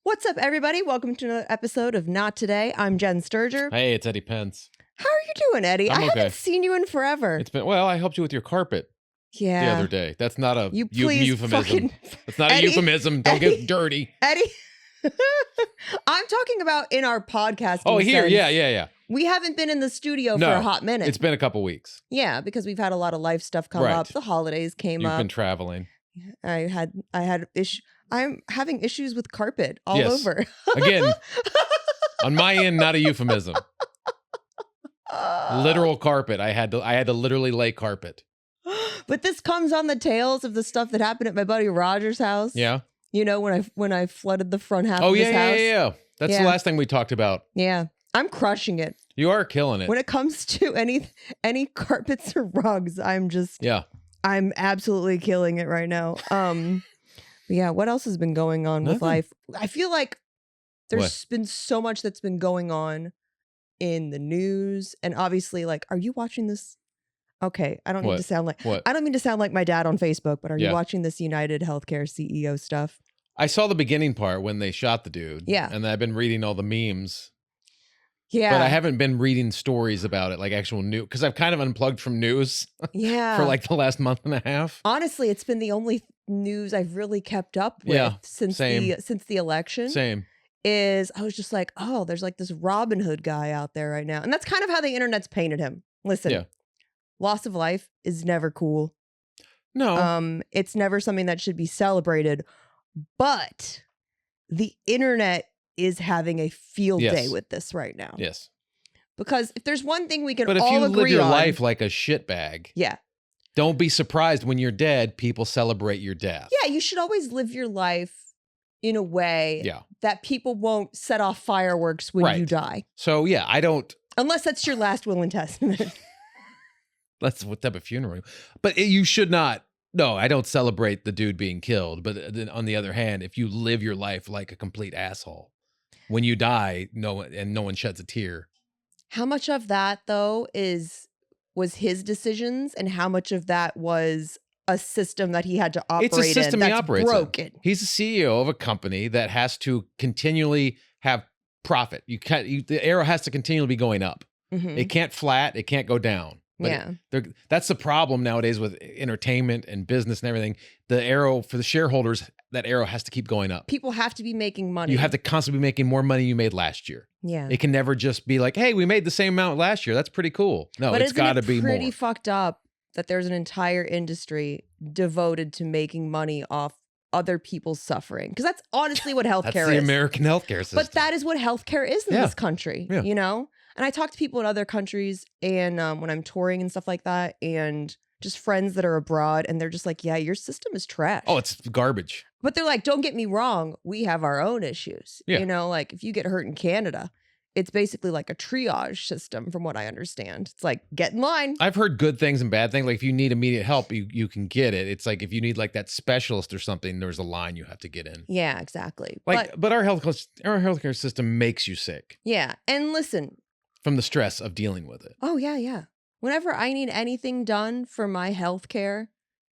What's up, everybody? Welcome to another episode of Not Today. I'm Jen Sturger. Hey, it's Eddie Pence. How are you doing, Eddie? I'm I okay. haven't seen you in forever. It's been, well, I helped you with your carpet the other day. That's not a euphemism. It's not Eddie, a euphemism. Don't get dirty. Eddie, I'm talking about in our podcast. Oh, here. Yeah. We haven't been in the studio for a hot minute. It's been a couple weeks. Yeah, because we've had a lot of life stuff come up. The holidays came up. You've been traveling. I had issues. I'm having issues with carpet all over. Again, on my end, not a euphemism. Literal carpet. I had to literally lay carpet. But this comes on the tails of the stuff that happened at my buddy Roger's house. Yeah. You know, when I flooded the front half of his house. Yeah. That's the last thing we talked about. Yeah. I'm crushing it. You are killing it. When it comes to any carpets or rugs, I'm absolutely killing it right now. But yeah, what else has been going on with life? I feel like there's been so much that's been going on in the news, and obviously, like, are you watching this? Okay, I don't need to sound like I don't mean to sound like my dad on Facebook, but are you watching this United Healthcare CEO stuff? I saw the beginning part when they shot the dude. Yeah, and I've been reading all the memes. Yeah, but I haven't been reading stories about it, like actual news, because I've kind of unplugged from news. Yeah, for like the last month and a half. Honestly, it's been the only news I've really kept up with since the election. Same. I was just like, oh, there's like this Robin Hood guy out there right now, and that's kind of how the internet's painted him. Listen, loss of life is never cool. No, it's never something that should be celebrated. But the internet is having a field day with this right now. Yes. Because if there's one thing we can all agree on. But if you live your life like a shitbag, don't be surprised when you're dead, people celebrate your death. Yeah, you should always live your life in a way that people won't set off fireworks when you die. So yeah, I don't. Unless that's your last will and testament. That's what type of funeral. But you should not. No, I don't celebrate the dude being killed. But then on the other hand, if you live your life like a complete asshole, when you die, no one sheds a tear. How much of that though was his decisions, and how much of that was a system that he had to operate in? It's a system he operates broken. He's the CEO of a company that has to continually have profit. The arrow has to continually be going up. Mm-hmm. It can't flat. It can't go down. But that's the problem nowadays with entertainment and business and everything. The arrow for the shareholders, that arrow has to keep going up. People have to be making money. You have to constantly be making more money you made last year. Yeah. It can never just be like, hey, we made the same amount last year. That's pretty cool. No, but it's got to be more. Pretty fucked up that there's an entire industry devoted to making money off other people's suffering. Because that's honestly what healthcare is. That's the American healthcare system. But that is what healthcare is in this country, you know? And I talk to people in other countries, and when I'm touring and stuff like that, and just friends that are abroad, and they're just like, yeah, your system is trash. Oh, it's garbage. But they're like, don't get me wrong, we have our own issues. Yeah. You know, like if you get hurt in Canada, it's basically like a triage system from what I understand. It's like, get in line. I've heard good things and bad things. Like if you need immediate help, you can get it. It's like if you need like that specialist or something, there's a line you have to get in. Yeah, exactly. But our healthcare system makes you sick. Yeah. And listen. From the stress of dealing with it. Oh, yeah. Whenever I need anything done for my healthcare,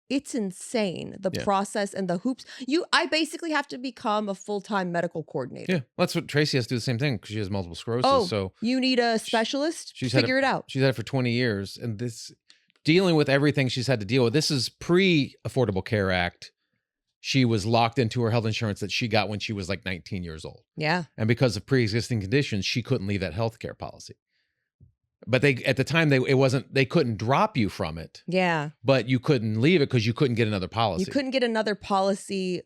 it's insane. The process and the hoops. I basically have to become a full-time medical coordinator. Yeah, that's what Tracy has to do the same thing because she has multiple sclerosis. Oh, so you need a specialist? Figure it out. She's had it for 20 years. And this dealing with everything she's had to deal with. This is pre-Affordable Care Act. She was locked into her health insurance that she got when she was like 19 years old. Yeah. And because of pre-existing conditions, she couldn't leave that health care policy. But at the time they couldn't drop you from it. Yeah. But you couldn't leave it because you couldn't get another policy. You couldn't get another policy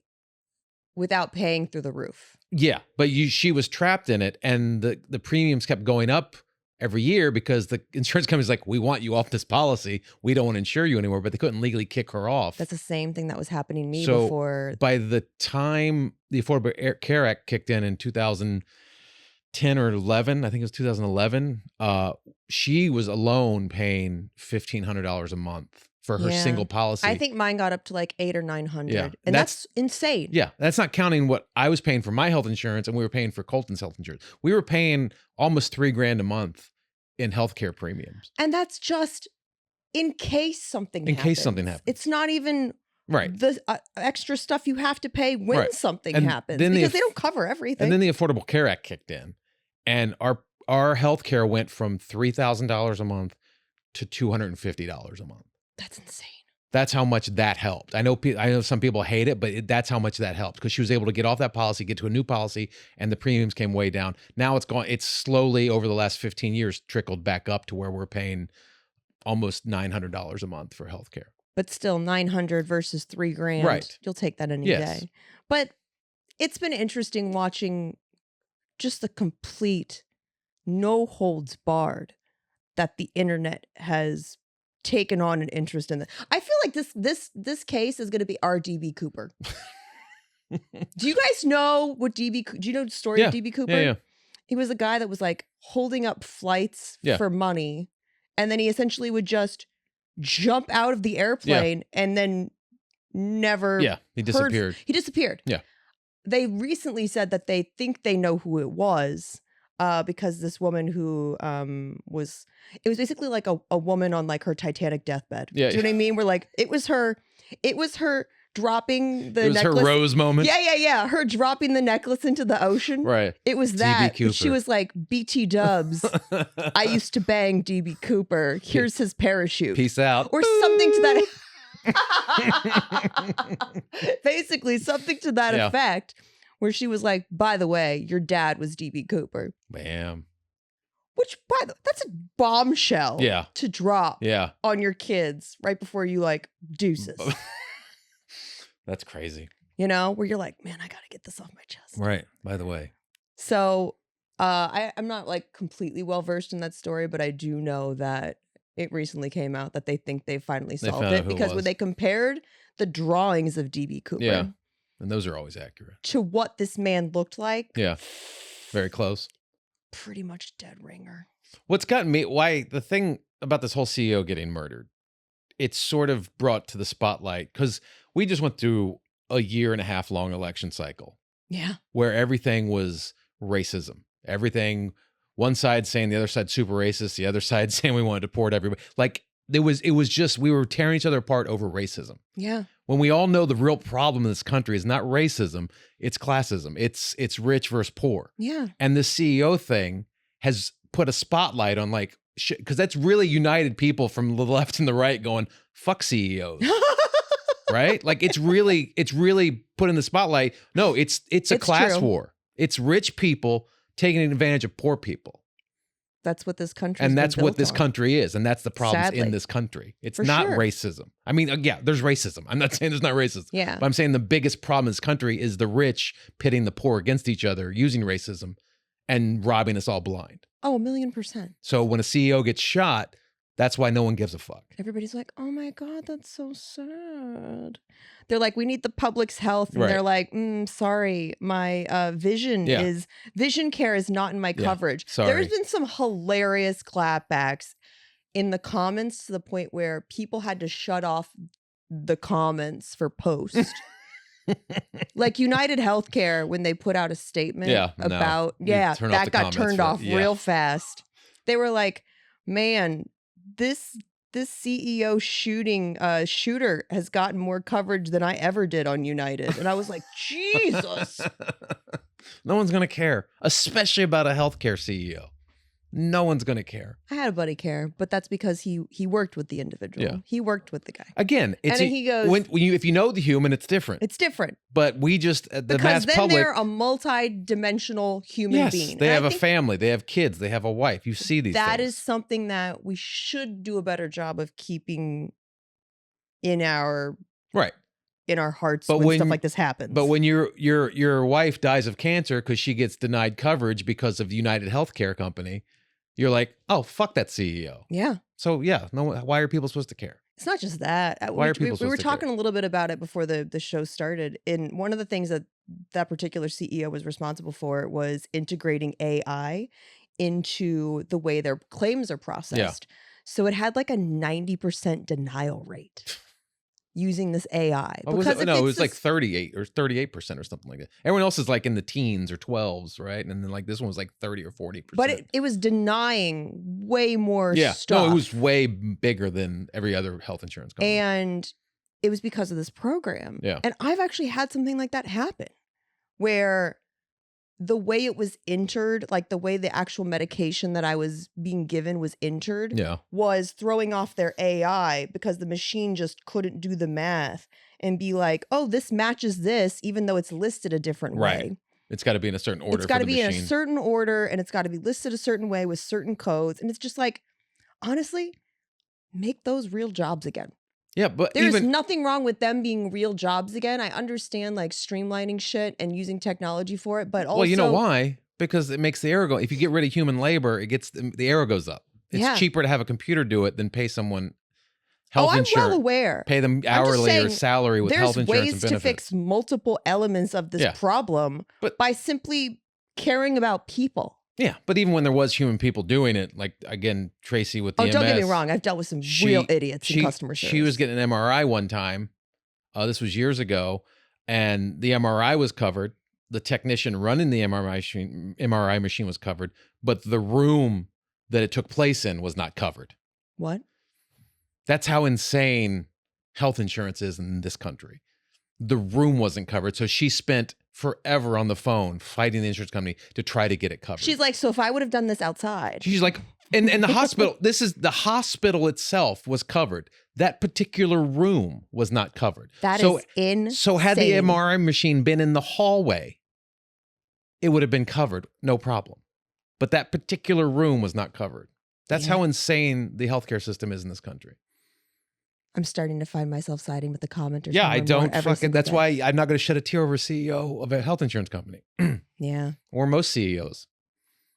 without paying through the roof. Yeah. But she was trapped in it, and the premiums kept going up every year because the insurance company's like, we want you off this policy. We don't want to insure you anymore, but they couldn't legally kick her off. That's the same thing that was happening to me before. By the time the Affordable Care Act kicked in 2010 or 11, I think it was 2011, she was alone paying $1,500 a month for her single policy. I think mine got up to like $800 or $900, and that's insane. Yeah, that's not counting what I was paying for my health insurance, and we were paying for Colton's health insurance. We were paying almost $3,000 a month in healthcare premiums, and that's just in case something happens. In case something happens, it's not even the extra stuff you have to pay when something happens, because they don't cover everything. And then the Affordable Care Act kicked in, and our health care went from $3,000 a month to $250 a month. That's insane. That's how much that helped. I know some people hate it, but that's how much that helped, because she was able to get off that policy, get to a new policy, and the premiums came way down. Now it's slowly over the last 15 years trickled back up to where we're paying almost $900 a month for healthcare. But still, $900 versus $3,000. Right. You'll take that any day. But it's been interesting watching just the complete no holds barred that the internet has taken on an interest in. I feel like this case is going to be our DB Cooper. Do you guys know what do you know the story of DB Cooper? Yeah. He was a guy that was like holding up flights for money, and then he essentially would just jump out of the airplane and then never he disappeared. He disappeared. Yeah. They recently said that they think they know who it was. Because this woman who it was basically like a woman on like her Titanic deathbed. Yeah, do you know what I mean? Where like it was her dropping the necklace. It was her Rose moment. Yeah. Her dropping the necklace into the ocean. Right. It was that. She was like, BT Dubs. I used to bang DB Cooper. Here's his parachute. Peace out. Or something to that. Basically, something to that effect. Where she was like, by the way, your dad was DB Cooper. Bam. Which, that's a bombshell to drop on your kids right before you like deuces. That's crazy. You know, where you're like, man, I got to get this off my chest. Right. By the way. So I'm not like completely well versed in that story, but I do know that it recently came out that they think they finally solved it, because when they compared the drawings of DB Cooper. Yeah. And those are always accurate. To what this man looked like. Yeah. Very close. Pretty much dead ringer. What's gotten me, the thing about this whole CEO getting murdered, it's sort of brought to the spotlight, because we just went through a 1.5 year long election cycle. Yeah. Where everything was racism. Everything, one side saying the other side super racist, the other side saying we want to deport everybody. Like it was just, we were tearing each other apart over racism. Yeah. When we all know the real problem in this country is not racism, it's classism. It's rich versus poor. Yeah. And the CEO thing has put a spotlight on like, because that's really united people from the left and the right going, fuck CEOs. Right? Like it's really put in the spotlight. No, it's a class war. It's rich people taking advantage of poor people. That's what this country is. And that's what this country is. And that's the problems in this country. It's not racism. I mean, there's racism. I'm not saying there's not racism. Yeah. But I'm saying the biggest problem in this country is the rich pitting the poor against each other, using racism and robbing us all blind. Oh, 1,000,000%. So when a CEO gets shot, that's why no one gives a fuck. Everybody's like, oh my God, that's so sad. They're like, we need the public's health. And they're like, sorry, my vision care is not in my coverage. Sorry. There's been some hilarious clapbacks in the comments to the point where people had to shut off the comments for post. Like United Healthcare, when they put out a statement about, that got turned off real fast. They were like, man, this CEO shooter has gotten more coverage than I ever did on United. And I was like, Jesus. No one's going to care, especially about a healthcare CEO. No one's going to care. I had a buddy care, but that's because he worked with the individual. Yeah. He worked with the guy. Again, it's he goes, if you know the human, it's different. It's different. But we just, the mass public. They're a multi-dimensional human being. They have a family. They have kids. They have a wife. You see these That things. is something that we should do a better job of keeping in our hearts when stuff like this happens. But when your wife dies of cancer because she gets denied coverage because of the United Healthcare company, you're like, oh, fuck that CEO. Yeah. So why are people supposed to care? It's not just that. Why are people we were talking a little bit about it before the show started. And one of the things that particular CEO was responsible for was integrating AI into the way their claims are processed. Yeah. So it had like a 90% denial rate using this AI. It was like 38 or 38% or something like that. Everyone else is like in the teens or 12s, right? And then like this one was like 30 or 40%. But it was denying way more stuff. No, it was way bigger than every other health insurance company. And it was because of this program. Yeah. And I've actually had something like that happen where the way it was entered, like the way the actual medication that I was being given was entered, was throwing off their AI because the machine just couldn't do the math and be like, oh, this matches this, even though it's listed a different way. It's got to be in a certain order. It's got to be in a certain order, and it's got to be listed a certain way with certain codes. And it's just like, honestly, make those real jobs again. Yeah, but there's nothing wrong with them being real jobs again. I understand like streamlining shit and using technology for it, but also, well, you know why? Because it makes the error go. If you get rid of human labor, it gets the error goes up. It's cheaper to have a computer do it than pay someone health insurance. I'm well aware. Pay them hourly or salary with health insurance and benefits. There's ways to fix multiple elements of this problem, but by simply caring about people. Yeah, but even when there was human people doing it, like, again, Tracy with the MS. Don't get me wrong. I've dealt with some real idiots in customer service. She was getting an MRI one time. This was years ago. And the MRI was covered. The technician running the MRI machine was covered. But the room that it took place in was not covered. What? That's how insane health insurance is in this country. The room wasn't covered. So she spent forever on the phone fighting the insurance company to try to get it covered. She's like, so if I would have done this outside. She's like, and the hospital, the hospital itself was covered. That particular room was not covered. That is insane. So had the MRI machine been in the hallway, it would have been covered, no problem. But that particular room was not covered. That's how insane the healthcare system is in this country. I'm starting to find myself siding with the commenters. Yeah, I don't fucking, that's why I'm not going to shed a tear over a CEO of a health insurance company. Yeah. Or most CEOs.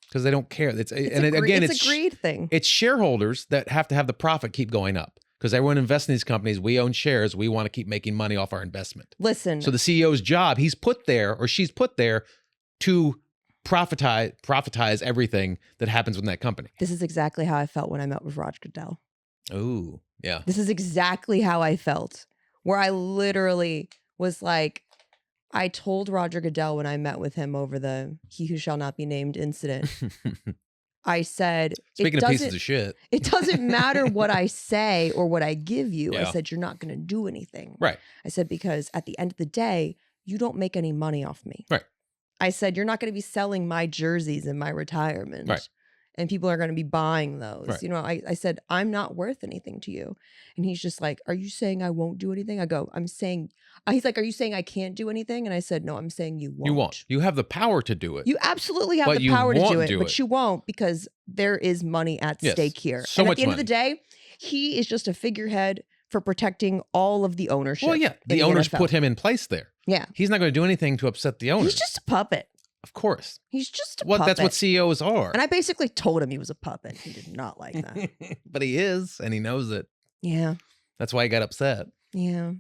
Because they don't care. It's a greed thing. It's shareholders that have to have the profit keep going up. Because everyone invests in these companies, we own shares, we want to keep making money off our investment. Listen. So the CEO's job, he's put there, or she's put there to profitize everything that happens with that company. This is exactly how I felt when I met with Roger Goodell. Oh, yeah. This is exactly how I felt, where I literally was like, I told Roger Goodell when I met with him over the He Who Shall Not Be Named incident, I said, speaking of pieces of shit, it doesn't matter what I say or what I give you. I said, you're not going to do anything. Right. I said, because at the end of the day, you don't make any money off me. Right. I said, you're not going to be selling my jerseys in my retirement. Right. And people are going to be buying those. Right. You know, I said, I'm not worth anything to you. And he's just like, are you saying I won't do anything? I go, he's like, are you saying I can't do anything? And I said, no, I'm saying you won't. You won't. You have the power to do it. You absolutely have the power to do it, but you won't, because there is money at stake here. So and much at the end money. of the day, he is just a figurehead for protecting all of the ownership. Well, yeah. The owners put him in place there. Yeah. He's not going to do anything to upset the owners. He's just a puppet. Of course. He's just a puppet. That's what CEOs are. And I basically told him he was a puppet. He did not like that. But he is, and he knows it. Yeah. That's why he got upset. Yeah.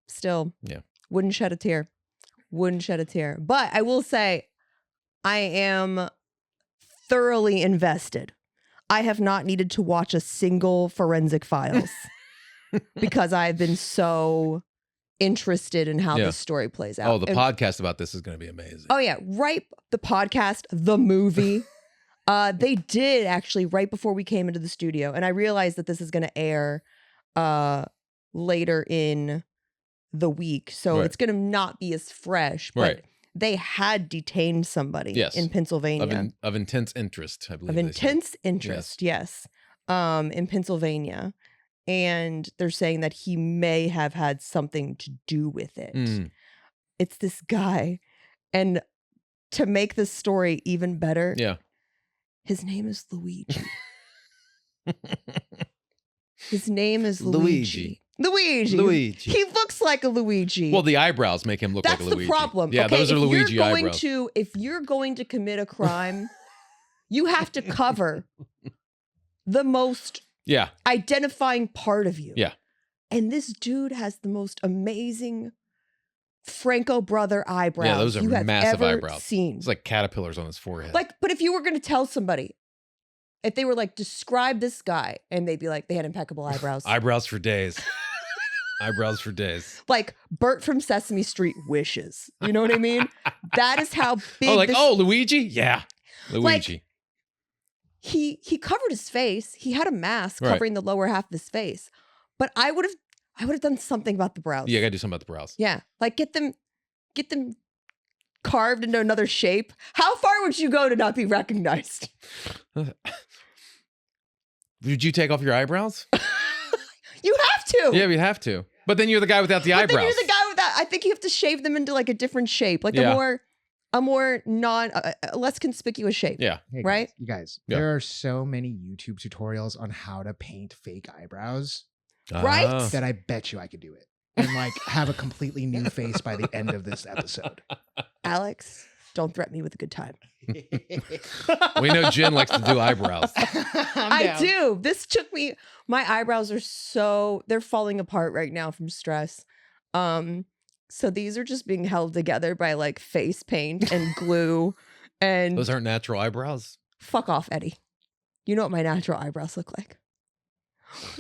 Still. Yeah. Wouldn't shed a tear. Wouldn't shed a tear. But I will say, I am thoroughly invested. I have not needed to watch a single Forensic Files because I've been so interested in how this story plays out. Oh, the podcast about this is going to be amazing. Oh yeah, right. The podcast, the movie. They did actually right before we came into the studio, and I realized that this is going to air later in the week, so it's going to not be as fresh. But they had detained somebody in Pennsylvania of intense interest, I believe. Of intense interest, yes. In Pennsylvania. And they're saying that he may have had something to do with it. It's this guy. And to make this story even better, his name is Luigi. His name is Luigi. Luigi. He looks like a Luigi. Well, the eyebrows make him look like a Luigi. That's the problem. Yeah, those are Luigi eyebrows. If you're going to commit a crime, you have to cover the most identifying part of you. Yeah. And this dude has the most amazing Franco brother eyebrows. Yeah, those are massive eyebrows. Seen. It's like caterpillars on his forehead. But if you were going to tell somebody, if they were like, describe this guy, and they'd be like, they had impeccable eyebrows. Eyebrows for days. Eyebrows for days. Like Bert from Sesame Street wishes. You know what I mean? That is how big. Luigi? Yeah. Luigi. Like, he covered his face. He had a mask covering the lower half of his face. But I would have I would have done something about the brows. Yeah, I gotta do something about the brows. Yeah. Like get them carved into another shape. How far would you go to not be recognized? Would you take off your eyebrows? You have to. Yeah, you have to. But then you're the guy without the eyebrows. Then you're the guy without. I think you have to shave them into like a different shape, like a more less conspicuous shape. Yeah. Hey, right. You guys, there are so many YouTube tutorials on how to paint fake eyebrows. Right. That I bet you I could do it and like have a completely new face by the end of this episode. Alex, don't threaten me with a good time. We know Jen likes to do eyebrows. I do. This took me. My eyebrows are they're falling apart right now from stress. So these are just being held together by like face paint and glue. And those aren't natural eyebrows. Fuck off, Eddie. You know what my natural eyebrows look like.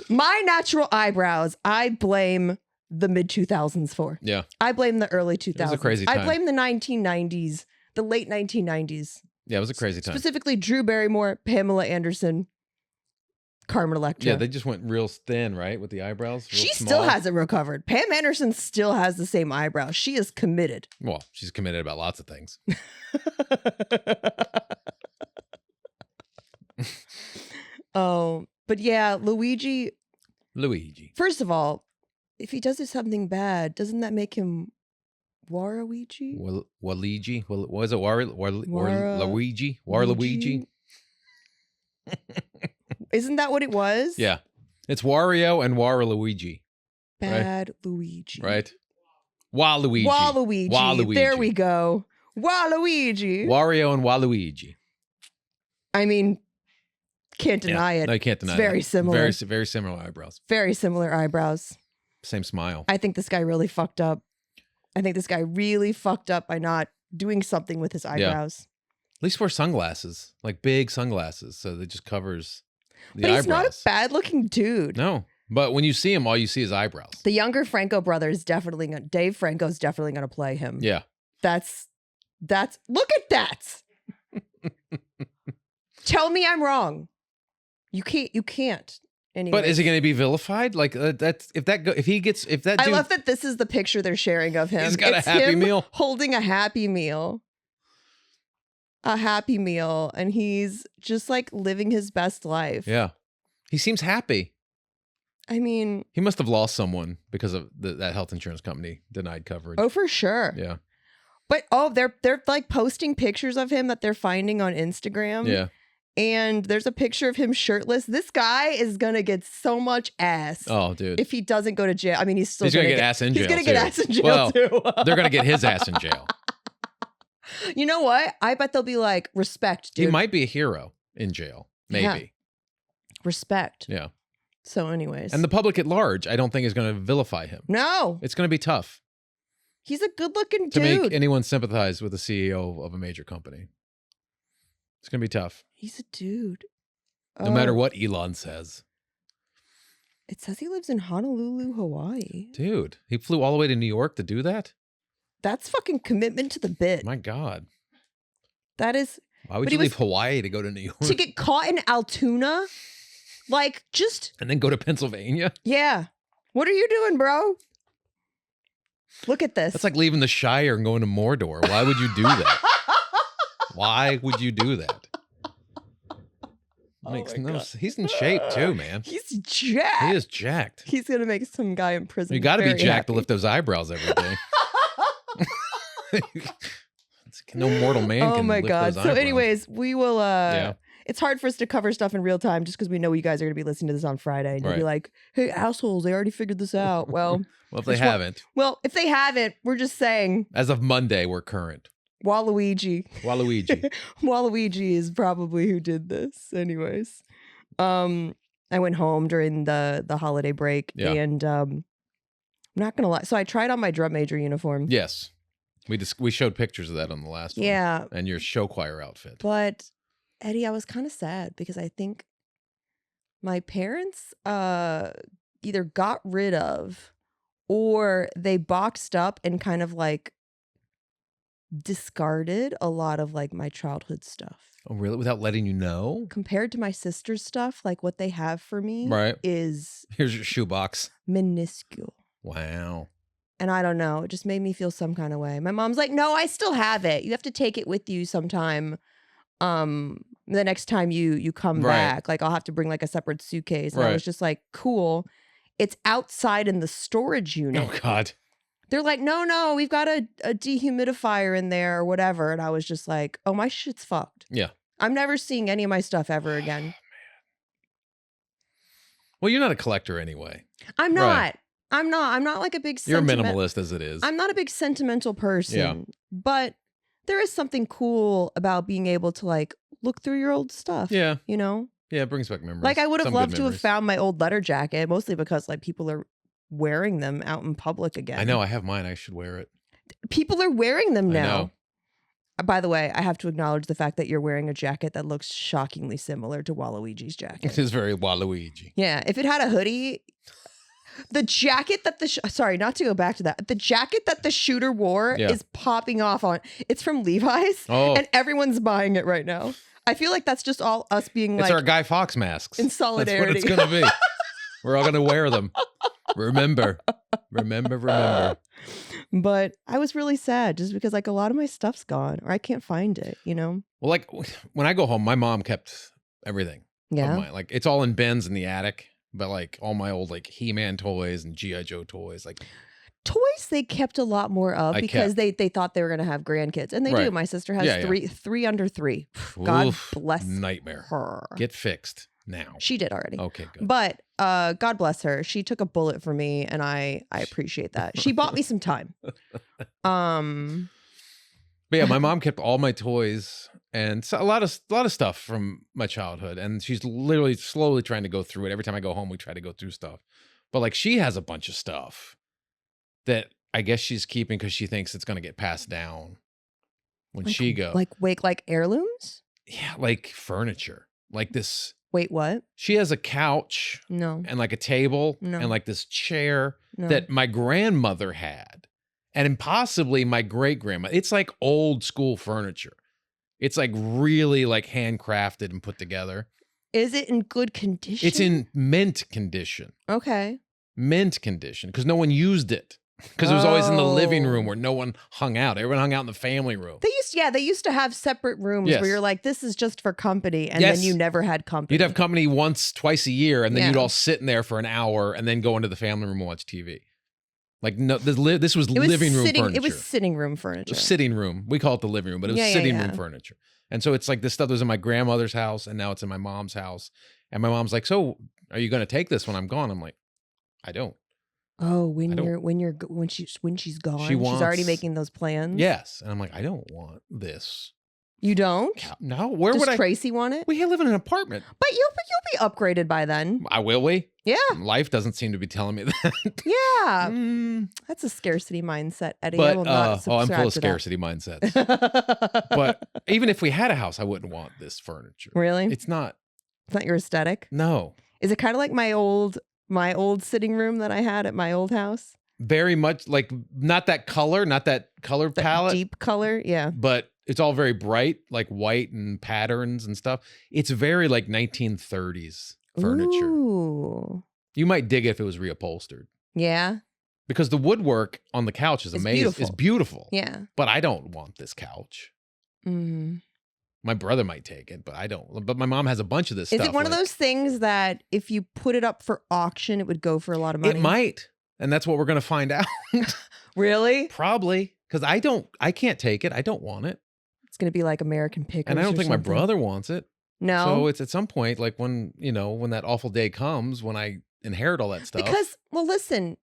My natural eyebrows, I blame the mid-2000s for. Yeah. I blame the early 2000s. It was a crazy time. I blame the 1990s, the late 1990s. Yeah, it was a crazy time. Specifically Drew Barrymore, Pamela Anderson, Carmen Electra. Yeah, they just went real thin, right? With the eyebrows. She still hasn't recovered. Pam Anderson still has the same eyebrows. She is committed. Well, she's committed about lots of things. Oh, but yeah, Luigi. First of all, if he does something bad, doesn't that make him Waluigi? Waluigi? Was it Waluigi? Waluigi? Isn't that what it was? Yeah. It's Wario and Waluigi. Bad right? Luigi. Right? Waluigi. Waluigi. There we go. Waluigi. Wario and Waluigi. I mean, can't deny it. No, you can't deny it. It's very similar. Very similar eyebrows. Very similar eyebrows. Same smile. I think this guy really fucked up. I think this guy really fucked up by not doing something with his eyebrows. Yeah. At least wear sunglasses, like big sunglasses, so that just covers the eyebrows. But he's not a bad-looking dude. No, but when you see him, all you see is eyebrows. The younger Franco brother is definitely Dave Franco's definitely going to play him. Yeah, that's. Look at that. Tell me I'm wrong. You can't. Anyway. But is he going to be vilified? Like that's if that dude, I love that this is the picture they're sharing of him. He's got a Happy Meal, holding a Happy Meal. A Happy Meal, and he's just like living his best life. Yeah, he seems happy. I mean, he must have lost someone because of that health insurance company denied coverage. Oh, for sure. Yeah, but they're like posting pictures of him that they're finding on Instagram. Yeah, and there's a picture of him shirtless. This guy is gonna get so much ass. Oh, dude! If he doesn't go to jail, I mean, he's gonna get ass in jail. He's gonna get ass in jail too. They're gonna get his ass in jail. You know what? I bet they'll be like, respect, dude. He might be a hero in jail. Maybe. Yeah. Respect. Yeah. So anyways. And the public at large, I don't think is going to vilify him. No. It's going to be tough. He's a good looking dude. To make anyone sympathize with the CEO of a major company. It's going to be tough. He's a dude. No matter what Elon says. It says he lives in Honolulu, Hawaii. Dude, he flew all the way to New York to do that? That's fucking commitment to the bit. My God. That is. Why would you leave Hawaii to go to New York? To get caught in Altoona? Like, just. And then go to Pennsylvania? Yeah. What are you doing, bro? Look at this. That's like leaving the Shire and going to Mordor. Why would you do that? Why would you do that? Makes no sense. He's in shape too, man. He's jacked. He is jacked. He's going to make some guy in prison. You got to be jacked to lift those eyebrows every day. No mortal man can lift those eyebrows. So anyways, we will it's hard for us to cover stuff in real time just because we know you guys are going to be listening to this on Friday and you'll be like, hey, assholes, they already figured this out. Well, if they haven't. Well, if they haven't, we're just saying. As of Monday, we're current. Waluigi. Waluigi is probably who did this. Anyways. I went home during the holiday break and I'm not going to lie. So I tried on my drum major uniform. Yes. We showed pictures of that on the last one. Yeah. And your show choir outfit. But Eddie, I was kind of sad because I think my parents either got rid of or they boxed up and kind of like discarded a lot of like my childhood stuff. Oh, really? Without letting you know? Compared to my sister's stuff, like what they have for me is... Here's your shoebox. Minuscule. Wow. And I don't know. It just made me feel some kind of way. My mom's like, no, I still have it. You have to take it with you sometime. The next time you come back. Like, I'll have to bring like a separate suitcase. And I was just like, cool. It's outside in the storage unit. Oh, God. They're like, no, we've got a dehumidifier in there or whatever. And I was just like, oh, my shit's fucked. Yeah. I'm never seeing any of my stuff ever again. Man. Well, you're not a collector anyway. I'm not. Right. I'm not like a big... You're a minimalist as it is. I'm not a big sentimental person. But there is something cool about being able to like look through your old stuff. Yeah. You know? Yeah, it brings back memories. Like I would have loved to have found my old letter jacket, mostly because like people are wearing them out in public again. I know, I have mine. I should wear it. People are wearing them now. I know. By the way, I have to acknowledge the fact that you're wearing a jacket that looks shockingly similar to Waluigi's jacket. It is very Waluigi. Yeah, if it had a hoodie, the jacket that sorry, not to go back to that. The jacket that the shooter wore is popping off on. It's from Levi's, and everyone's buying it right now. I feel like that's just all us being like... It's our Guy Fawkes masks. In solidarity. That's what it's going to be. We're all going to wear them. Remember. But I was really sad just because like a lot of my stuff's gone or I can't find it, you know? Well, like when I go home, my mom kept everything. Yeah. Like it's all in bins in the attic, but like all my old like He-Man toys and G.I. Joe toys, like... Toys they kept a lot more of because they thought they were going to have grandkids. And they do. My sister has three under 3. God bless nightmare. Her. Get fixed now. She did already. Okay, good. But God bless her. She took a bullet for me and I appreciate that. She bought me some time. But yeah, my mom kept all my toys and a lot of stuff from my childhood. And she's literally slowly trying to go through it. Every time I go home, we try to go through stuff. But like she has a bunch of stuff that I guess she's keeping because she thinks it's going to get passed down when she goes. Like heirlooms? Yeah, like furniture. Like this. Wait, what? She has a couch. No. And like a table. No. And like this chair that my grandmother had. And possibly my great-grandma. It's like old school furniture. It's like really like handcrafted and put together. Is it in good condition? It's in mint condition. Okay. Mint condition because no one used it. Because it was always in the living room where no one hung out. Everyone hung out in the family room. They used to have separate rooms where you're like, this is just for company. And then you never had company. You'd have company twice a year, and then you'd all sit in there for an hour and then go into the family room and watch TV. Like, no, this was living room furniture. It was sitting room furniture. Sitting room. We call it the living room, but it was sitting room furniture. And so it's like this stuff that was in my grandmother's house, and now it's in my mom's house. And my mom's like, so are you going to take this when I'm gone? I'm like, I don't. Oh, when she's gone, she's already making those plans. Yes, and I'm like, I don't want this. You don't? No. Where would Does Tracy want it? We live in an apartment. But you'll be upgraded by then. Will we? Yeah. Life doesn't seem to be telling me that. Yeah. That's a scarcity mindset, Eddie. But, I will not I'm full of scarcity mindsets. But even if we had a house, I wouldn't want this furniture. Really? It's not your aesthetic? No. Is it kind of like my old sitting room that I had at my old house? Very much like not that color palette. Deep color, yeah. But it's all very bright, like white and patterns and stuff. It's very like 1930s furniture. Ooh. You might dig it if it was reupholstered. Yeah. Because the woodwork on the couch is amazing. Beautiful. It's beautiful. Yeah. But I don't want this couch. Mm-hmm. My brother might take it, but I don't. But my mom has a bunch of this stuff. Is it one of those things that if you put it up for auction, it would go for a lot of money? It might. And that's what we're going to find out. Really? Probably. Because I can't take it. I don't want it. It's going to be like American Pickers. And I don't think my brother wants it. No. So it's at some point, like when that awful day comes, when I inherit all that stuff. Because, well, listen,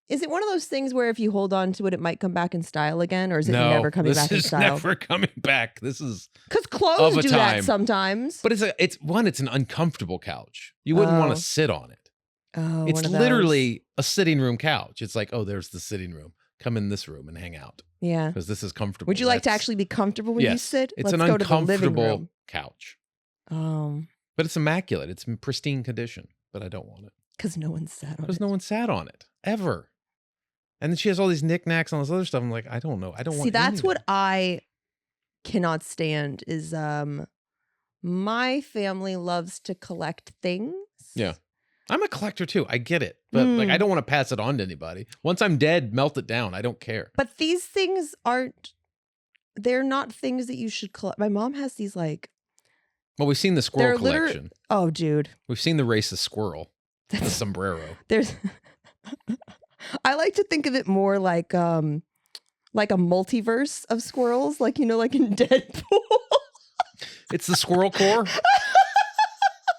is it one of those things where if you hold on to it, it might come back in style again? Or is it never coming back in style? This is never coming back. This is because clothes do that sometimes. But it's an uncomfortable couch. You wouldn't want to sit on it. Oh, it's literally a sitting room couch. It's like, oh, there's the sitting room. Come in this room and hang out. Yeah. Because this is comfortable. Would you like to actually be comfortable when you sit? It's an uncomfortable couch. Oh. But it's immaculate. It's in pristine condition. But I don't want it. Because no one sat on it. Because no one sat on it. Ever. And then she has all these knickknacks and all this other stuff. I'm like, I don't know. I don't want. See, that's anything. what I cannot stand is my family loves to collect things. Yeah. I'm a collector too. I get it. But like, I don't want to pass it on to anybody. Once I'm dead, melt it down. I don't care. But these things they're not things that you should collect. My mom has these like. Well, we've seen the squirrel collection. Oh, dude. We've seen the racist squirrel. The sombrero. I like to think of it more like a multiverse of squirrels, like, like in Deadpool. It's the squirrel core.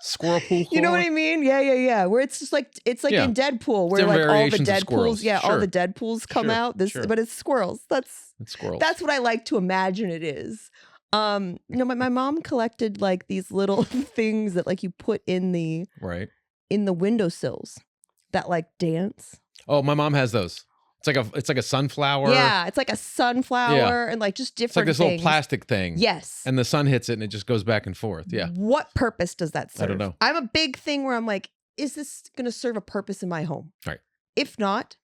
Squirrel pool core. You know what I mean? Yeah. Where it's just like in Deadpool, where like all the Deadpools, all the Deadpools come out. But it's squirrels. It's squirrels. That's what I like to imagine it is. My mom collected like these little things that like you put in the windowsills that like dance. Oh, my mom has those. It's like a sunflower. Yeah, it's like a sunflower and like just different things. It's like this little plastic thing. Yes. And the sun hits it and it just goes back and forth. Yeah. What purpose does that serve? I don't know. I'm a big thing where I'm like, is this going to serve a purpose in my home? Right. If not,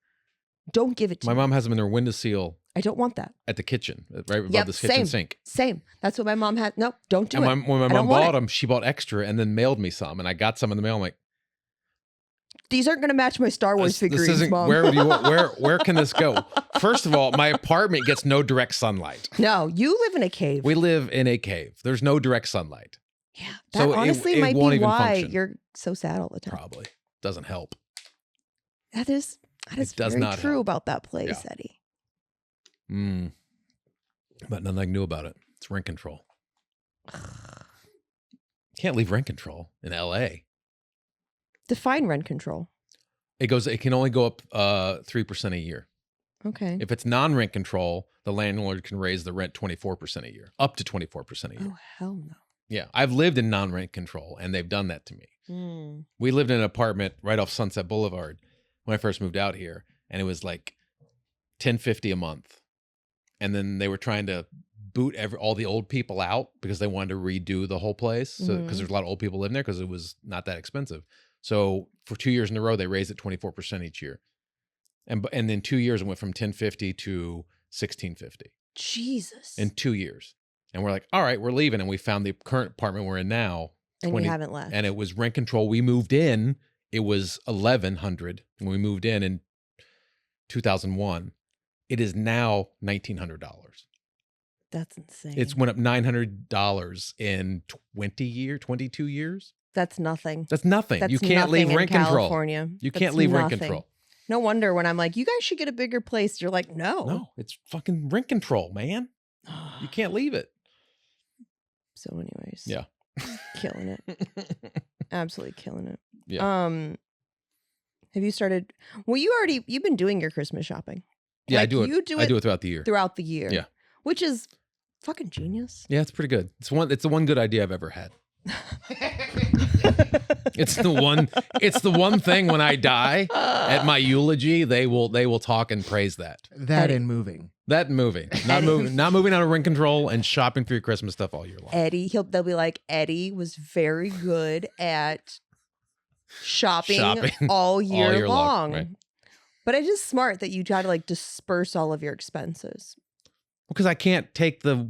don't give it to me. My mom has them in her windowsill. I don't want that. At the kitchen, right above the kitchen sink. Same. That's what my mom had. Nope, don't do it. When my mom bought them, she bought extra and then mailed me some. And I got some in the mail. I'm like, these aren't going to match my Star Wars figurines, this isn't, Mom. Where can this go? First of all, my apartment gets no direct sunlight. No, you live in a cave. We live in a cave. There's no direct sunlight. Yeah, that honestly might be why you're so sad all the time. Probably. Doesn't help. That is very true about that place, Eddie. But nothing new about it. It's rent control. Can't leave rent control in LA. Define rent control. It can only go up 3% a year. Okay. If it's non-rent control, the landlord can raise the rent 24% a year, up to 24% a year. Oh, hell no. Yeah. I've lived in non-rent control and they've done that to me. We lived in an apartment right off Sunset Boulevard when I first moved out here, and it was like $10.50 a month. And then they were trying to boot all the old people out because they wanted to redo the whole place. So because there's a lot of old people living there because it was not that expensive. So for 2 years in a row, they raised it 24% each year. And then 2 years it went from $10.50 to $16.50. Jesus. In 2 years. And we're like, all right, we're leaving. And we found the current apartment we're in now. And we haven't left. And it was rent control. We moved in. It was $1,100 when we moved in 2001. It is now $1,900. That's insane. It's went up $900 in 22 years. That's nothing. That's nothing. That's you can't leave rent California. control. You can't leave rent control. No wonder when I'm like, you guys should get a bigger place. You're like, no. No, it's fucking rent control, man. You can't leave it. So anyways. Yeah. Killing it. Absolutely killing it. Yeah. Have you started? Well, you've been doing your Christmas shopping. Yeah, I do it. I do it throughout the year. Throughout the year. Yeah. Which is fucking genius. Yeah, it's pretty good. It's the one good idea I've ever had. It's the one thing when I die at my eulogy, they will talk and praise that. That and moving. Not moving out of rent control and shopping for your Christmas stuff all year long. Eddie, they'll be like, Eddie was very good at shopping all year long. Right. But it is smart that you try to like disperse all of your expenses. Because I can't take the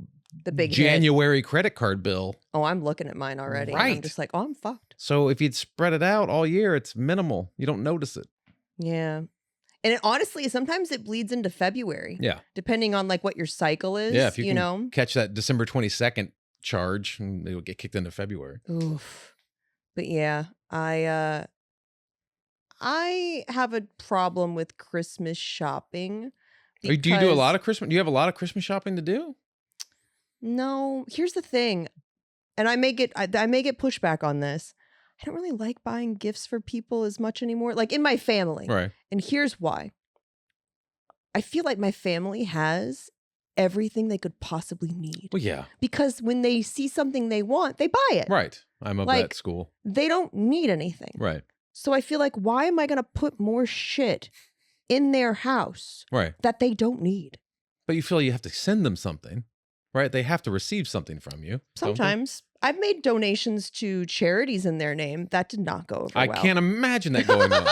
big January credit card bill. Oh, I'm looking at mine already. Right. I'm just like, oh, I'm fucked. So if you'd spread it out all year, it's minimal. You don't notice it. Yeah. And honestly, sometimes it bleeds into February. Yeah. Depending on like what your cycle is. Yeah, if you can catch that December 22nd charge, and it will get kicked into February. Oof. But yeah, I have a problem with Christmas shopping. Do you do a lot of Christmas? Do you have a lot of Christmas shopping to do? No. Here's the thing, and I may get pushback on this. I don't really like buying gifts for people as much anymore, like in my family. Right. And here's why. I feel like my family has everything they could possibly need. Well, yeah. Because when they see something they want, they buy it. Right. I'm of that school. They don't need anything. Right. So I feel like, why am I going to put more shit in their house that they don't need? But you feel you have to send them something, right? They have to receive something from you. Sometimes. I've made donations to charities in their name. That did not go over well. I can't imagine that going on.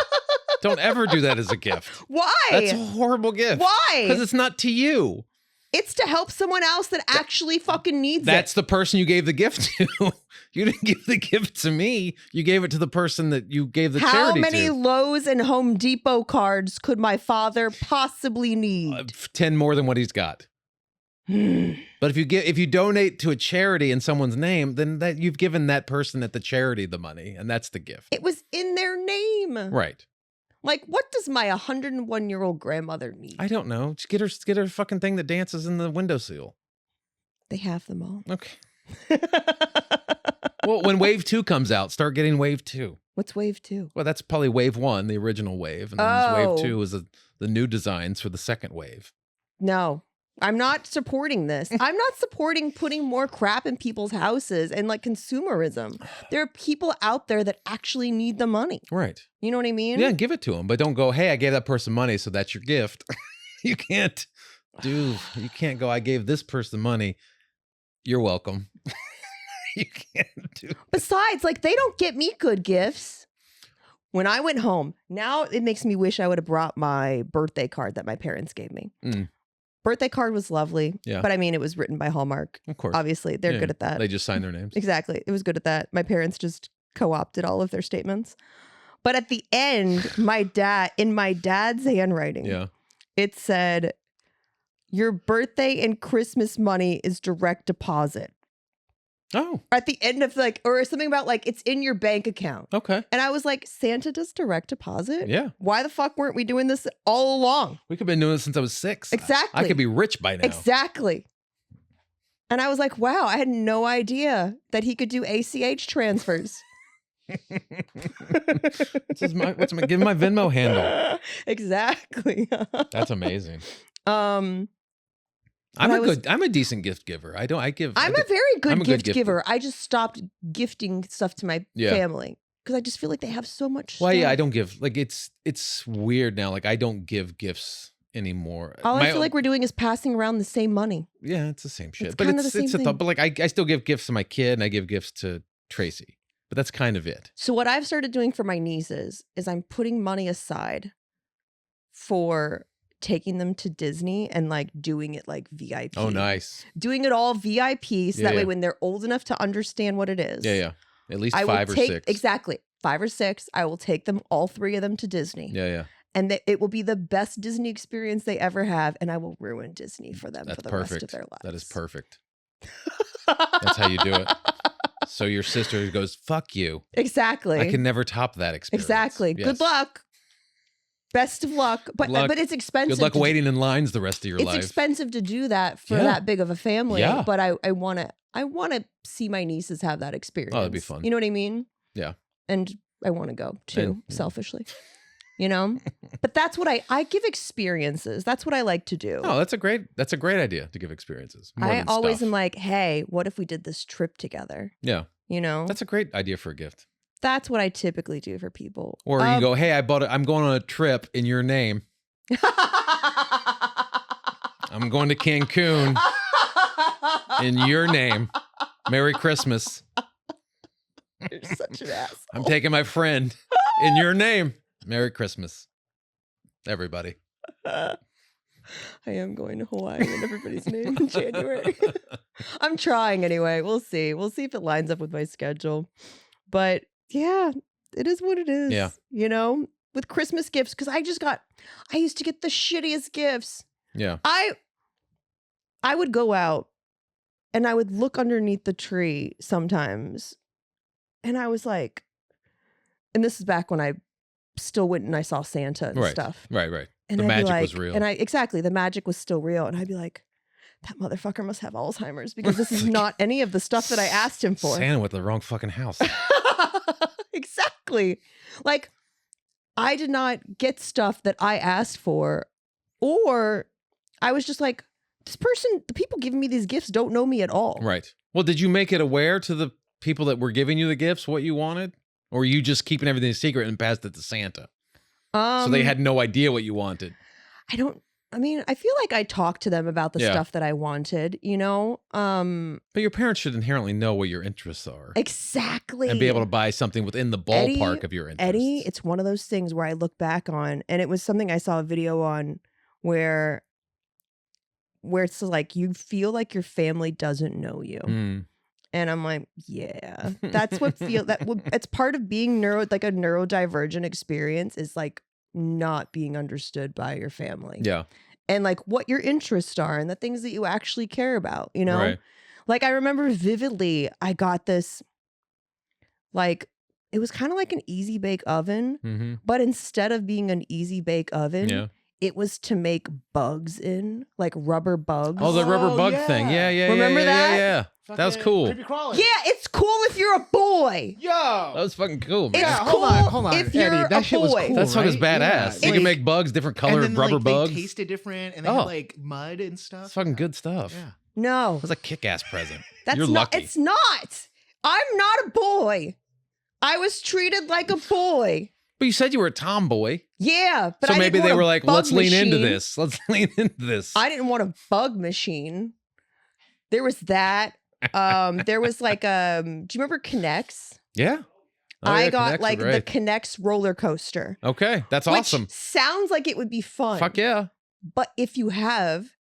Don't ever do that as a gift. Why? That's a horrible gift. Why? Because it's not to you. It's to help someone else that actually fucking needs it. That's the person you gave the gift to. You didn't give the gift to me. You gave it to the person that you gave the charity to. How many Lowe's and Home Depot cards could my father possibly need? 10 more than what he's got. But if you donate to a charity in someone's name, then that you've given that person at the charity the money, and that's the gift. It was in their name. Right. Like, what does my 101-year-old grandmother need? I don't know. Just get her a fucking thing that dances in the windowsill. They have them all. Okay. Well, when Wave 2 comes out, start getting Wave 2. What's Wave 2? Well, that's probably Wave 1, the original wave. And then Wave 2 is the new designs for the second wave. No. I'm not supporting this. I'm not supporting putting more crap in people's houses and like consumerism. There are people out there that actually need the money. Right. You know what I mean? Yeah, give it to them. But don't go, hey, I gave that person money, so that's your gift. You can't go, I gave this person money. You're welcome. You can't do it. Besides, like, they don't get me good gifts. When I went home, now it makes me wish I would have brought my birthday card that my parents gave me. Birthday card was lovely. Yeah. But I mean, it was written by Hallmark. Of course. Obviously, they're good at that. They just signed their names. Exactly. It was good at that. My parents just co-opted all of their statements. But at the end, in my dad's handwriting, it said, your birthday and Christmas money is direct deposit. Oh. At the end of or something about it's in your bank account. Okay. And I was like, Santa does direct deposit? Yeah. Why the fuck weren't we doing this all along? We could have been doing this since I was 6. Exactly. I could be rich by now. Exactly. And I was like, wow, I had no idea that he could do ACH transfers. Give him my Venmo handle. Exactly. That's amazing. I'm a decent gift giver. I'm a very good gift giver. I just stopped gifting stuff to my family because I just feel like they have so much stuff. Yeah, I don't give, it's weird now. I don't give gifts anymore. All I feel like we're doing is passing around the same money. Yeah, it's the same shit. It's but kind of the same thing. But I still give gifts to my kid and I give gifts to Tracy. But that's kind of it. So what I've started doing for my nieces is I'm putting money aside for taking them to Disney and doing it VIP. Oh, nice. Doing it all VIP so that way when they're old enough to understand what it is. Yeah. At least 5 or 6. Exactly. 5 or 6. I will take them, all 3 of them, to Disney. Yeah. And it will be the best Disney experience they ever have. And I will ruin Disney for them for the rest of their lives. That is perfect. That's how you do it. So your sister goes, fuck you. Exactly. I can never top that experience. Exactly. Yes. Good luck. Best of luck. But it's expensive. Good luck waiting in lines the rest of your life. It's expensive to do that for that big of a family. Yeah. But I want to see my nieces have that experience. Oh, that'd be fun. You know what I mean? Yeah. And I want to go too, selfishly. You know? But that's what I give experiences. That's what I like to do. Oh, that's a great idea to give experiences. I always am like, hey, what if we did this trip together? Yeah. You know? That's a great idea for a gift. That's what I typically do for people. Or you go, hey, I'm going on a trip in your name. I'm going to Cancun in your name. Merry Christmas. You're such an asshole. I'm taking my friend in your name. Merry Christmas, everybody. I am going to Hawaii in everybody's name in January. I'm trying anyway. We'll see. We'll see if it lines up with my schedule. But yeah, it is what it is. Yeah. You know, with Christmas gifts, because I used to get the shittiest gifts. Yeah. I would go out and I would look underneath the tree sometimes. And I was like, and this is back when I still went and I saw Santa and stuff. Right. And the magic was real. And the magic was still real. And I'd be like, that motherfucker must have Alzheimer's because this is not any of the stuff that I asked him for. Santa with the wrong fucking house. Exactly. Like, I did not get stuff that I asked for, or I was just like, the people giving me these gifts don't know me at all. Right. Well, did you make it aware to the people that were giving you the gifts what you wanted? Or were you just keeping everything secret and passed it to Santa? So they had no idea what you wanted. I don't I mean, I feel like I talked to them about the stuff that I wanted, you know? But your parents should inherently know what your interests are. Exactly. And be able to buy something within the ballpark of your interests. Eddie, it's one of those things where I look back on, and it was something I saw a video on where it's like you feel like your family doesn't know you. And I'm like, yeah, that's what it's part of being like a neurodivergent experience is like not being understood by your family. Yeah. And like what your interests are and the things that you actually care about, you know? Right. Like I remember vividly, I got this, like, it was kind of like an easy bake oven, but instead of being an easy bake oven, it was to make bugs in, like rubber bugs. Oh, the rubber bug thing. Yeah. Remember that? Yeah. That was cool. Yeah, it's cool if you're a boy. Yo. That was fucking cool, man. It's cool hold on. If Eddie, that shit was cool. That fucking was badass. You can make bugs, different colored rubber bugs. They tasted different, and they had like mud and stuff. It's fucking good stuff. Yeah. No. It was a kick-ass present. You're lucky. It's not. I'm not a boy. I was treated like a boy. But you said you were a tomboy. Yeah, but so maybe they were like, let's lean into machine. this. Let's lean into this. I didn't want a bug machine. There was that. There was like do you remember K'NEX? Yeah. I got like the K'NEX roller coaster. Okay, that's awesome. Sounds like it would be fun. Fuck yeah. But if you have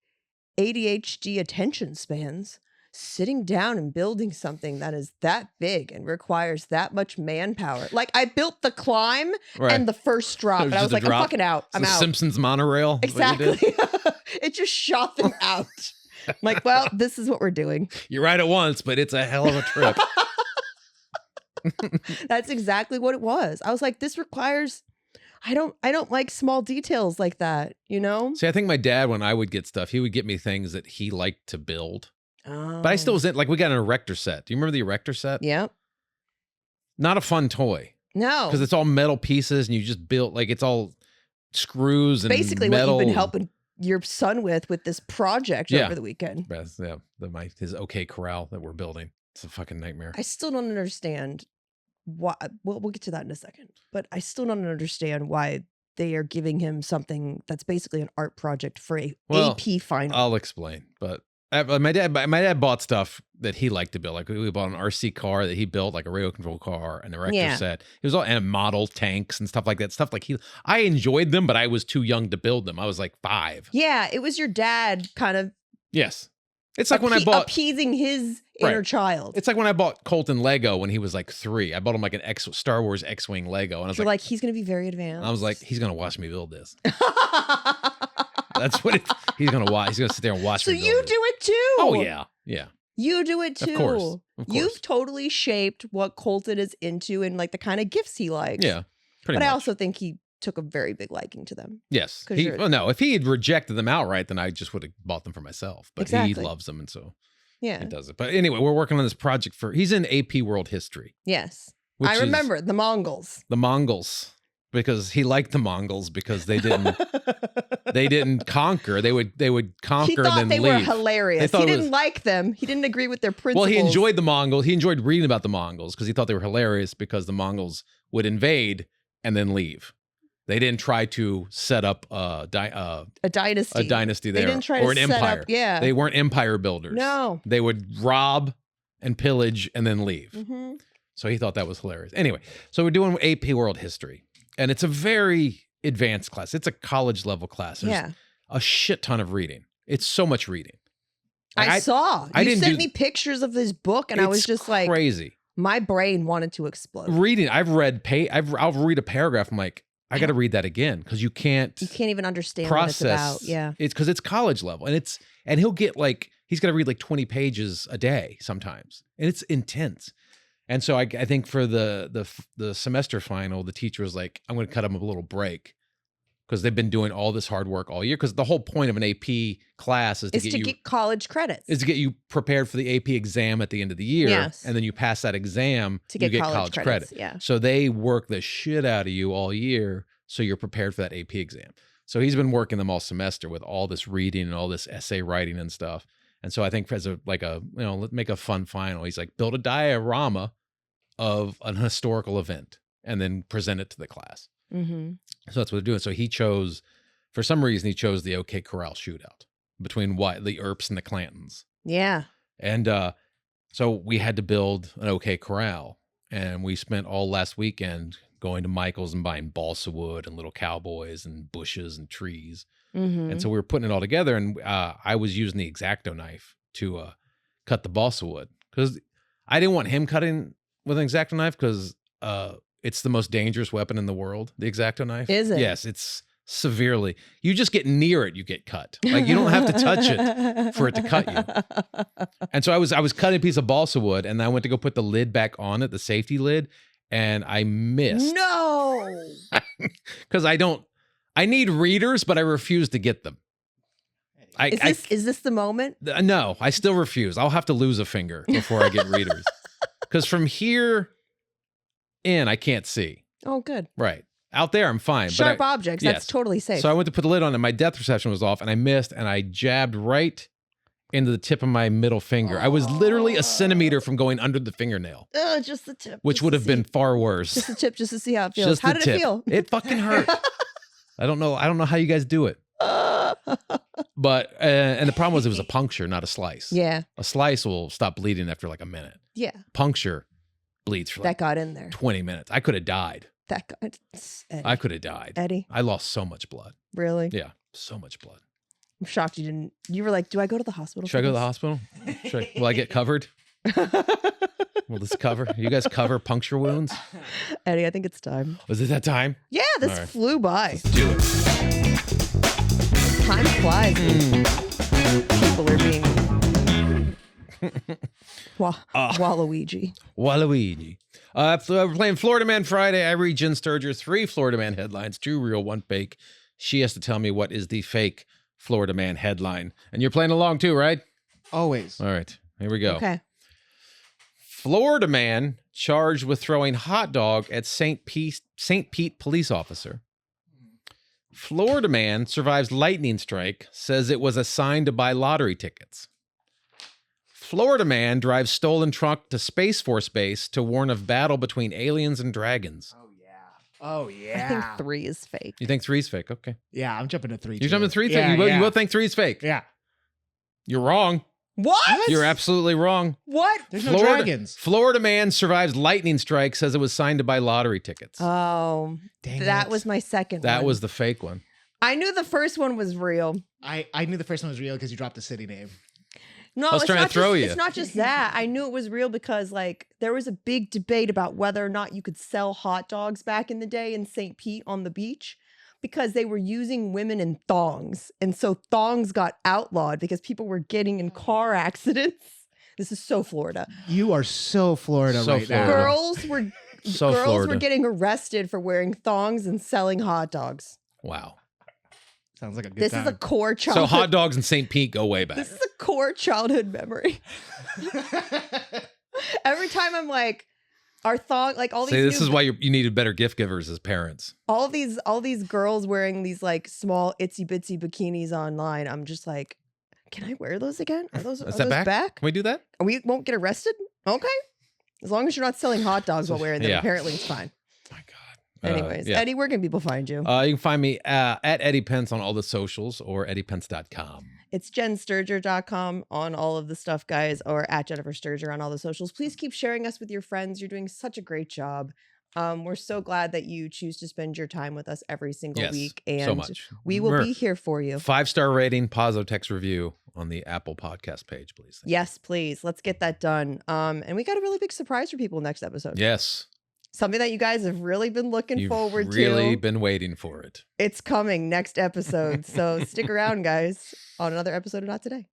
ADHD attention spans, sitting down and building something that is that big and requires that much manpower. Like I built the climb and the first drop, and I was like, I'm fucking out. I'm out. Simpsons monorail. Exactly. It just shot them out. I'm like, well, this is what we're doing. You ride it once, but it's a hell of a trip. That's exactly what it was. I was like, this requires. I don't like small details like that, you know? See, I think my dad, when I would get stuff, he would get me things that he liked to build. Oh. But I still was in, like, we got an erector set. Do you remember the erector set? Yep. Not a fun toy. No. Because it's all metal pieces and you just build, like, it's all screws and basically metal. What you've been helping your son with this project over the weekend. Yeah, his OK Corral that we're building. It's a fucking nightmare. I still don't understand why. We'll get to that in a second. But I still don't understand why they are giving him something that's basically an art project for a AP final. I'll explain. But my dad bought stuff that he liked to build. Like we bought an RC car that he built, like a radio control car, and the erector set. It was all and model tanks and stuff like that. Stuff like I enjoyed them, but I was too young to build them. I was like 5. Yeah, it was your dad kind of. Yes. It's like when I bought appeasing his inner child. It's like when I bought Colton Lego when he was like 3. I bought him like an Star Wars X-Wing Lego, and I was like, he's gonna be very advanced. I was like, he's gonna watch me build this. That's what he's gonna watch. He's gonna sit there and watch. So me build you it. do it too. Oh yeah. You do it too. Of course. You've totally shaped what Colton is into and like the kind of gifts he likes. Yeah, pretty much. But I also think he took a very big liking to them. Yes. No, if he had rejected them outright, then I just would have bought them for myself. But he loves them, and so he does it. But anyway, we're working on this project he's in AP World History. Yes. I remember the Mongols. The Mongols. Because he liked the Mongols because they didn't conquer. They would conquer and then leave. He thought they were hilarious. He didn't like them. He didn't agree with their principles. Well, he enjoyed the Mongols. He enjoyed reading about the Mongols because he thought they were hilarious because the Mongols would invade and then leave. They didn't try to set up a dynasty. A dynasty there. They didn't try or to an set empire. Up, yeah. They weren't empire builders. No. They would rob and pillage and then leave. Mm-hmm. So he thought that was hilarious. Anyway, so we're doing AP World History. And it's a very advanced class. It's a college level class. There's a shit ton of reading. It's so much reading. I saw. You sent me pictures of this book, and I was just like, crazy. My brain wanted to explode. Reading. I'll read a paragraph. I'm like, I got to read that again because you can't even understand what it's about. Yeah, it's because it's college level, and he'll get he's got to read like 20 pages a day sometimes, and it's intense. And so I think for the semester final, the teacher was like, I'm going to cut them a little break because they've been doing all this hard work all year. Because the whole point of an AP class is to get college credits. Is to get you prepared for the AP exam at the end of the year. Yes. And then you pass that exam to get college credit. Yeah. So they work the shit out of you all year so you're prepared for that AP exam. So he's been working them all semester with all this reading and all this essay writing and stuff. And so I think as let's make a fun final. He's like, build a diorama of an historical event and then present it to the class. Mm-hmm. So that's what they're doing. So he chose For some reason, he chose the OK Corral shootout between the Earps and the Clantons. Yeah. And so we had to build an OK Corral. And we spent all last weekend going to Michael's and buying balsa wood and little cowboys and bushes and trees. Mm-hmm. And so we were putting it all together. And I was using the X-Acto knife to cut the balsa wood. Because I didn't want him cutting with an X-Acto knife because it's the most dangerous weapon in the world, the X-Acto knife. Is it? Yes, it's severely. You just get near it, you get cut. Like you don't have to touch it for it to cut you. And so I was cutting a piece of balsa wood, and I went to go put the lid back on it, the safety lid, and I missed. No. Because I need readers, but I refuse to get them. Is this the moment? No, I still refuse. I'll have to lose a finger before I get readers. Because from here in, I can't see. Oh, good. Right. Out there, I'm fine. Sharp objects, that's totally safe. So I went to put the lid on, and my depth perception was off, and I missed, and I jabbed right into the tip of my middle finger. I was literally a centimeter from going under the fingernail. Just the tip. Which would have been far worse. Just the tip, just to see how it feels. How did it feel? It fucking hurt. I don't know how you guys do it. But and the problem was it was a puncture, not a slice. Yeah. A slice will stop bleeding after like a minute. Yeah. Puncture bleeds for like that got in there 20 minutes. I could have died. I could have died. Eddie. I lost so much blood. Really? Yeah, so much blood. I'm shocked you didn't. You were like, do I go to the hospital? Should I go to the hospital? Will I get covered? Will this cover? You guys cover puncture wounds? Eddie, I think it's time. Was it that time? Yeah, this flew by. Let's do it. Time flies. People are being Waluigi. Waluigi. We're playing Florida Man Friday. I read Jen Sturger 3 Florida Man headlines, 2 real, 1 fake. She has to tell me what is the fake Florida Man headline. And you're playing along too, right? Always. All right, here we go. Okay. Florida man charged with throwing hot dog at St. Pete police officer. Florida man survives lightning strike, says it was a sign to buy lottery tickets. Florida man drives stolen truck to Space Force base to warn of battle between aliens and dragons. Oh, yeah. I think 3 is fake. You think 3 is fake? Okay. Yeah, I'm jumping to 3. You're jumping to 3? Yeah, you both think 3 is fake? Yeah. You're wrong. What? You're absolutely wrong. What? There's no dragons. Florida man survives lightning strike, says it was signed to buy lottery tickets. Oh, that was my second one. That was the fake one. I knew the first one was real. I knew the first one was real because you dropped the city name. No, I was trying to throw you. It's not just that. I knew it was real because like there was a big debate about whether or not you could sell hot dogs back in the day in St. Pete on the beach because they were using women in thongs. And so thongs got outlawed because people were getting in car accidents. This is so Florida. You are so Florida right now. Girls were getting arrested for wearing thongs and selling hot dogs. Wow. Sounds like a good This time. is a core childhood. So hot dogs in St. Pete go way back. This is a core childhood memory. Every time I'm like, our thong, like all these. See, this is why you needed better gift givers as parents. All these girls wearing these like small itsy bitsy bikinis online. I'm just like, can I wear those again? Are those back? Can we do that? We won't get arrested. Okay, as long as you're not selling hot dogs while wearing them. Yeah. Apparently, it's fine. My God. Anyways, Eddie, where can people find you? You can find me at Eddie Pence on all the socials or eddiepence.com. It's jensturger.com on all of the stuff, guys, or at Jennifer Sturger on all the socials. Please keep sharing us with your friends. You're doing such a great job. We're so glad that you choose to spend your time with us every single week. And so much. We will be here for you. 5-star rating, positive text review on the Apple podcast page, please. Yes, please. Let's get that done. And we got a really big surprise for people next episode. Yes. Something that you guys have really been looking forward to. You've really been waiting for it. It's coming next episode. So stick around, guys, on another episode of Not Today.